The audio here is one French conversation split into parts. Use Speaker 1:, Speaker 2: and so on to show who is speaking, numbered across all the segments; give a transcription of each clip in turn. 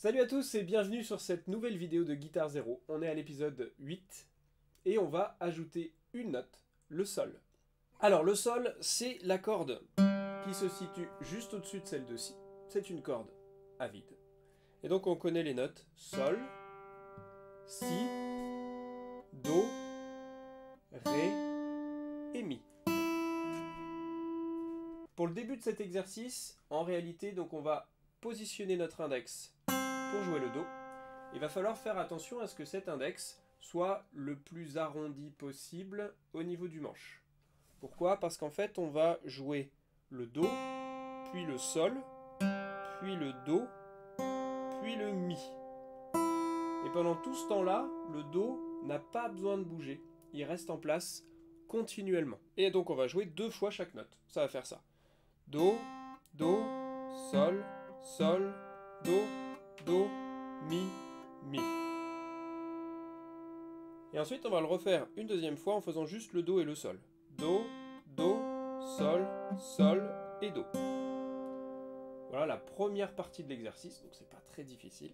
Speaker 1: Salut à tous et bienvenue sur cette nouvelle vidéo de Guitare Zero. On est à l'épisode 8 et on va ajouter une note, le sol. Alors le sol, c'est la corde qui se situe juste au-dessus de celle de Si. C'est une corde à vide. Et donc on connaît les notes Sol, Si, Do, Ré et Mi. Pour le début de cet exercice, en réalité, donc on va positionner notre index pour jouer le Do. Il va falloir faire attention à ce que cet index soit le plus arrondi possible au niveau du manche. Pourquoi? Parce qu'en fait, on va jouer le Do, puis le Sol, puis le Do, puis le Mi. Et pendant tout ce temps-là, le Do n'a pas besoin de bouger. Il reste en place continuellement. Et donc on va jouer 2 fois chaque note. Ça va faire ça. Do, Do, Sol, Sol, Do, Do, Mi, Mi. Et ensuite on va le refaire une deuxième fois en faisant juste le Do et le Sol. Do, Do, Sol, Sol et Do. Voilà la première partie de l'exercice, donc c'est pas très difficile.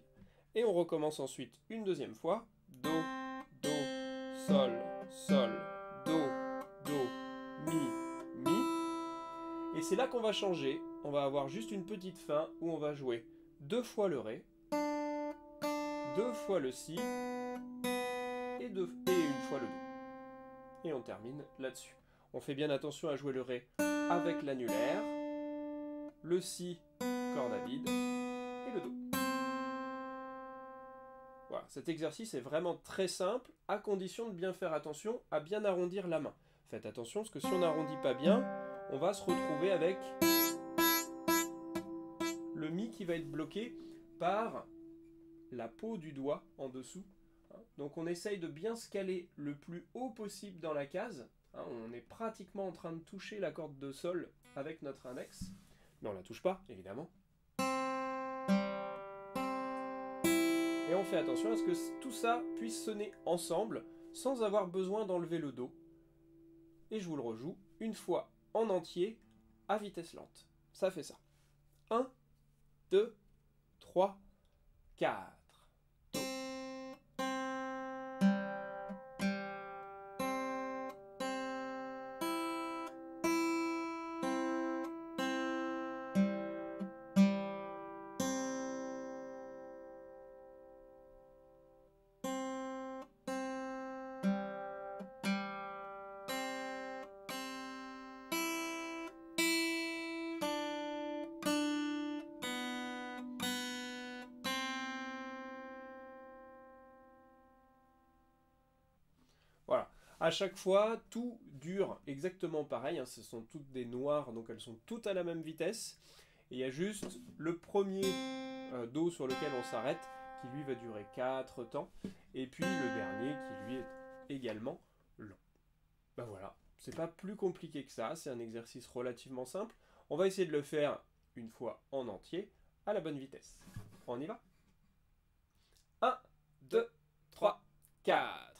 Speaker 1: Et on recommence ensuite une deuxième fois. Do, Do, Sol, Sol, Do, Do, Mi, Mi. Et c'est là qu'on va changer. On va avoir juste une petite fin où on va jouer 2 fois le Ré, 2 fois le Si et une fois le Do. Et on termine là-dessus. On fait bien attention à jouer le Ré avec l'annulaire, le Si, corde à vide, et le Do. Voilà, cet exercice est vraiment très simple, à condition de bien faire attention à bien arrondir la main. Faites attention, parce que si on n'arrondit pas bien, on va se retrouver avec le Mi qui va être bloqué par la peau du doigt en dessous. Donc on essaye de bien se caler le plus haut possible dans la case. On est pratiquement en train de toucher la corde de Sol avec notre index, mais on ne la touche pas, évidemment. Et on fait attention à ce que tout ça puisse sonner ensemble, sans avoir besoin d'enlever le Do. Et je vous le rejoue une fois en entier, à vitesse lente. Ça fait ça. 1, 2, 3, 4. Voilà. À chaque fois, tout dure exactement pareil. Ce sont toutes des noires, donc elles sont toutes à la même vitesse. Et il y a juste le premier Do sur lequel on s'arrête, qui lui va durer 4 temps. Et puis le dernier, qui lui est également long. Ben voilà, c'est pas plus compliqué que ça. C'est un exercice relativement simple. On va essayer de le faire une fois en entier, à la bonne vitesse. On y va? 1, 2, 3, 4.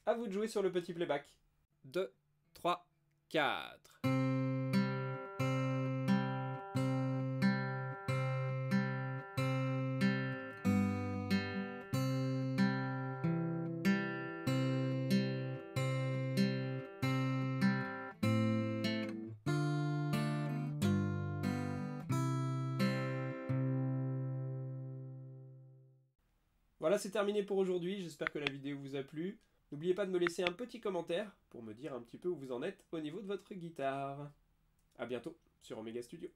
Speaker 1: À vous de jouer sur le petit playback. 2, 3, 4. Voilà, c'est terminé pour aujourd'hui. J'espère que la vidéo vous a plu. N'oubliez pas de me laisser un petit commentaire pour me dire un petit peu où vous en êtes au niveau de votre guitare. A bientôt sur Omega Studio.